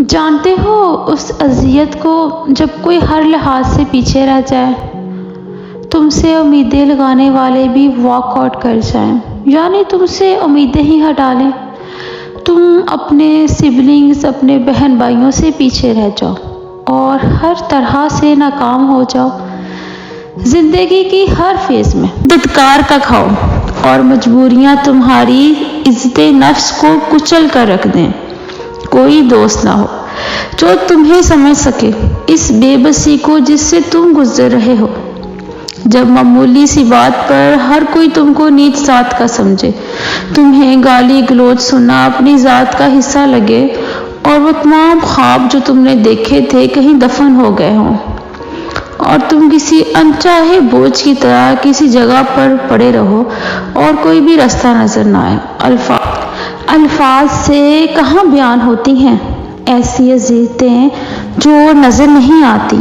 جانتے ہو اس اذیت کو جب کوئی ہر لحاظ سے پیچھے رہ جائے، تم سے امیدیں لگانے والے بھی واک آؤٹ کر جائیں، یعنی تم سے امیدیں ہی ہٹا لیں، تم اپنے سبلنگز، اپنے بہن بھائیوں سے پیچھے رہ جاؤ اور ہر طرح سے ناکام ہو جاؤ، زندگی کی ہر فیز میں دھتکار کا کھاؤ اور مجبوریاں تمہاری عزت نفس کو کچل کر رکھ دیں، کوئی دوست نہ ہو جو تمہیں سمجھ سکے اس بے بسی کو جس سے تم گزر رہے ہو۔ جب معمولی سی بات پر ہر کوئی تم کو نیچ ذات کا سمجھے، تمہیں گالی گلوچ سننا اپنی ذات کا حصہ لگے اور وہ تمام خواب جو تم نے دیکھے تھے کہیں دفن ہو گئے ہوں اور تم کسی انچاہے بوجھ کی طرح کسی جگہ پر پڑے رہو اور کوئی بھی راستہ نظر نہ آئے، الفاظ سے کہاں بیان ہوتی ہیں ایسی اذیتیں جو نظر نہیں آتی۔